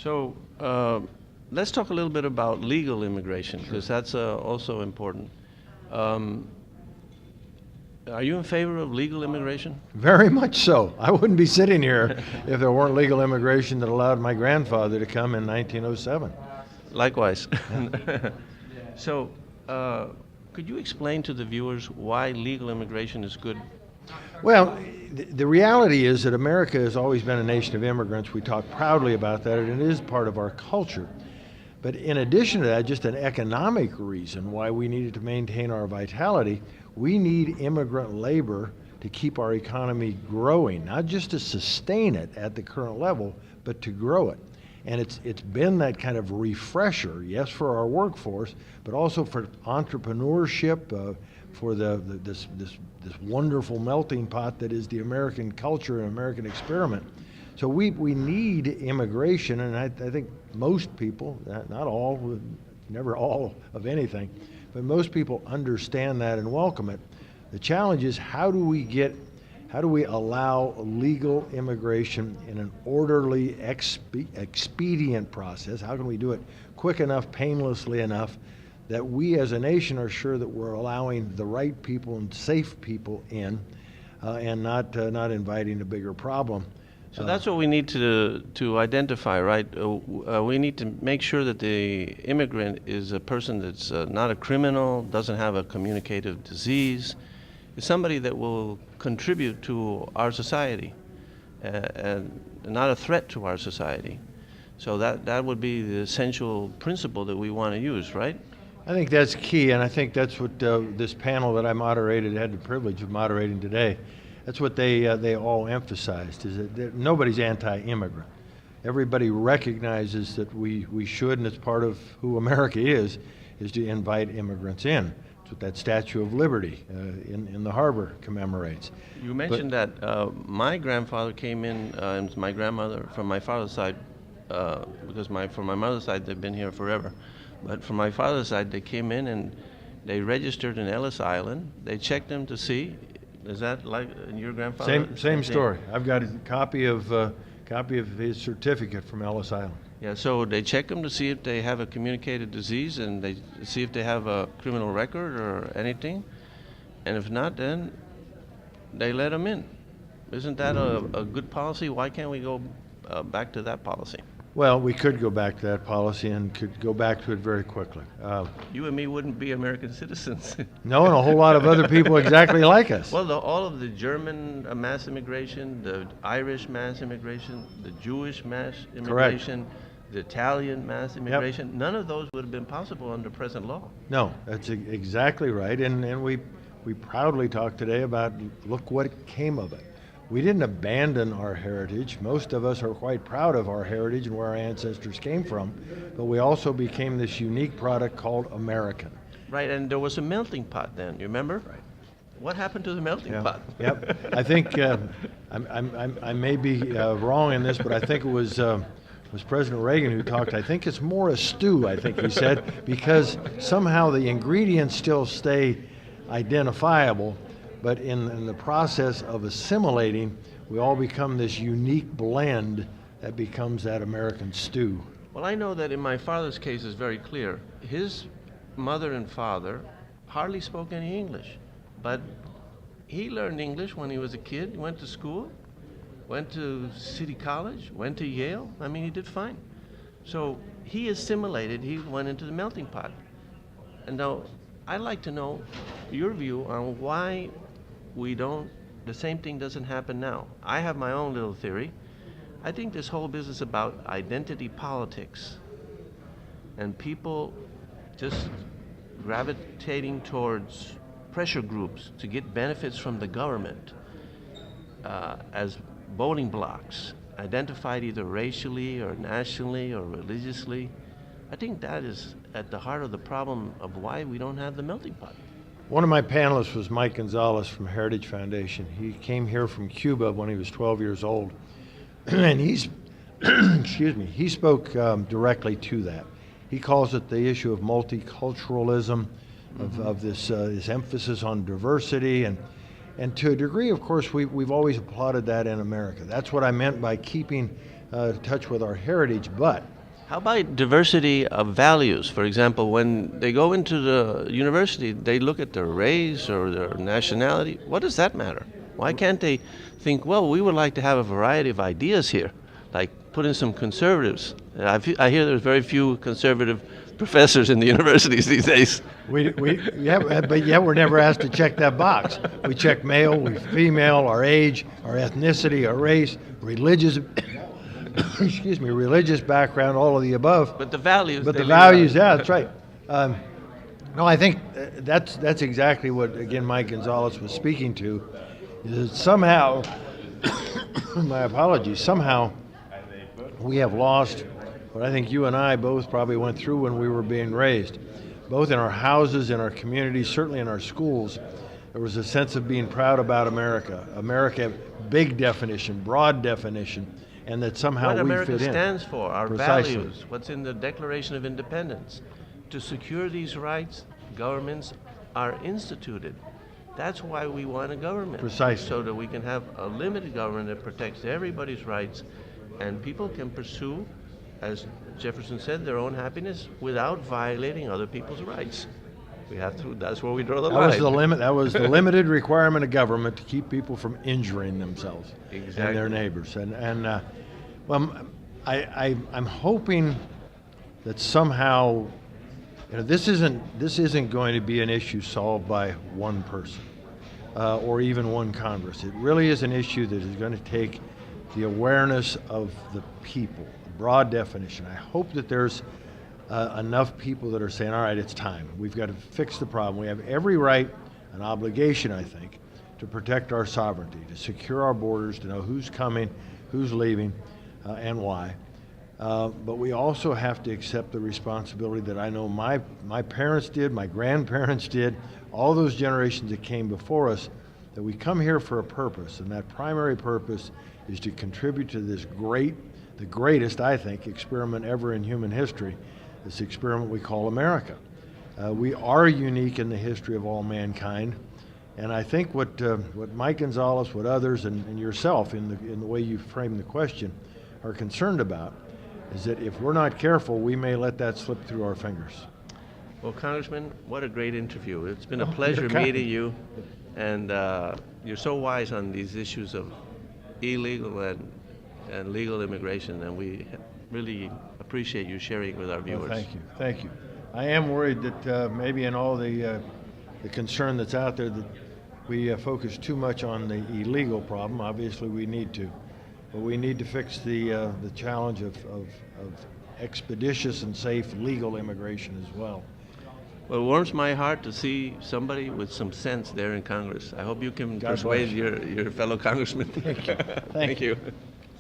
So let's talk a little bit about legal immigration, because that's also important. Um, are you in favor of legal immigration? Very much so. I wouldn't be sitting here if there weren't legal immigration that allowed my grandfather to come in 1907. Likewise. So, could you explain to the viewers why legal immigration is good? Well, the reality is that America has always been a nation of immigrants. We talk proudly about that, and it is part of our culture. But in addition to that, just an economic reason why we needed to maintain our vitality, we need immigrant labor to keep our economy growing, not just to sustain it at the current level, but to grow it. And it's been that kind of refresher, yes, for our workforce, but also for entrepreneurship, for this wonderful melting pot that is the American culture and American experiment. So we need immigration, and I think most people, not all, never all of anything, but most people understand that and welcome it. The challenge is how do we allow legal immigration in an orderly, expedient process? How can we do it quick enough, painlessly enough, that we as a nation are sure that we're allowing the right people and safe people in, and not inviting a bigger problem. So that's what we need to identify, right? We need to make sure that the immigrant is a person that's not a criminal, doesn't have a communicative disease, is somebody that will contribute to our society, and not a threat to our society. So that would be the essential principle that we want to use, right? I think that's key, and I think that's what this panel that I moderated, had the privilege of moderating today, that's what they all emphasized, is that nobody's anti-immigrant. Everybody recognizes that we should, and it's part of who America is to invite immigrants in. It's what that Statue of Liberty in the harbor commemorates. You mentioned that my grandfather came in, and my grandmother from my father's side, because from my mother's side they've been here forever. But from my father's side, they came in and they registered in Ellis Island. They checked them to see. Is that like your grandfather? Same story. I've got a copy of his certificate from Ellis Island. Yeah. So they check them to see if they have a communicated disease, and they see if they have a criminal record or anything. And if not, then they let them in. Isn't that a good policy? Why can't we go back to that policy? Well, we could go back to that policy and could go back to it very quickly. You and me wouldn't be American citizens. No, and a whole lot of other people exactly like us. Well, all of the German mass immigration, the Irish mass immigration, the Jewish mass immigration, the Italian mass immigration, none of those would have been possible under present law. No, that's exactly right. And we proudly talk today about look what came of it. We didn't abandon our heritage. Most of us are quite proud of our heritage and where our ancestors came from, but we also became this unique product called American. Right, and there was a melting pot then, you remember? Right. What happened to the melting pot? Yep. I think I may be wrong in this, but I think it was President Reagan who talked. I think it's more a stew, I think he said, because somehow the ingredients still stay identifiable. But in the process of assimilating, we all become this unique blend that becomes that American stew. Well, I know that in my father's case it's very clear. His mother and father hardly spoke any English, but he learned English when he was a kid. He went to school, went to City College, went to Yale. I mean, he did fine. So he assimilated, he went into the melting pot. And now I'd like to know your view on why the same thing doesn't happen now. I have my own little theory. I think this whole business about identity politics and people just gravitating towards pressure groups to get benefits from the government as voting blocks, identified either racially or nationally or religiously, I think that is at the heart of the problem of why we don't have the melting pot. One of my panelists was Mike Gonzalez from Heritage Foundation. He came here from Cuba when he was 12 years old, and he spoke directly to that. He calls it the issue of multiculturalism, of this emphasis on diversity, and to a degree, of course, we've always applauded that in America. That's what I meant by keeping touch with our heritage. But How about diversity of values? For example, when they go into the university, they look at their race or their nationality. What does that matter? Why can't they think, well, we would like to have a variety of ideas here, like put in some conservatives? I hear there's very few conservative professors in the universities these days. But yet we're never asked to check that box. We check male, we female, our age, our ethnicity, our race, religious, excuse me, religious background, all of the above. But the values. But they the leave out. values, yeah, that's right. No, I think that's exactly what, again, Mike Gonzalez was speaking to, is that somehow, my apologies, somehow we have lost what I think you and I both probably went through when we were being raised. Both in our houses, in our communities, certainly in our schools, there was a sense of being proud about America. America, big definition, broad definition, and that somehow What we America fit in. stands for, our Precisely. values, what's in the Declaration of Independence. To secure these rights, governments are instituted. That's why we want a government. Precisely. So that we can have a limited government that protects everybody's rights, and people can pursue, as Jefferson said, their own happiness without violating other people's rights. We have to. That's where we draw the That line. was the limit. That was the limited requirement of government to keep people from injuring themselves and Exactly. their neighbors. Well, I'm hoping that somehow, this isn't going to be an issue solved by one person or even one Congress. It really is an issue that is going to take the awareness of the people, a broad definition. I hope that there's enough people that are saying, all right, it's time. We've got to fix the problem. We have every right and obligation, I think, to protect our sovereignty, to secure our borders, to know who's coming, who's leaving, and why. But we also have to accept the responsibility that I know my parents did, my grandparents did, all those generations that came before us, that we come here for a purpose, and that primary purpose is to contribute to this the greatest, I think, experiment ever in human history, this experiment we call America. We are unique in the history of all mankind, and I think what Mike Gonzalez, what others, and yourself in the way you frame the question are concerned about is that if we're not careful, we may let that slip through our fingers. Well, Congressman, what a great interview. It's been a Oh, pleasure you're kind. meeting you, and you're so wise on these issues of illegal and legal immigration, and we really appreciate you sharing with our viewers. Well, thank you. I am worried that maybe in all the concern that's out there that we focus too much on the illegal problem. Obviously, we need to, but we need to fix the challenge of expeditious and safe legal immigration as well. Well, it warms my heart to see somebody with some sense there in Congress. I hope you can God persuade bless your fellow congressmen. Thank you. Thank you.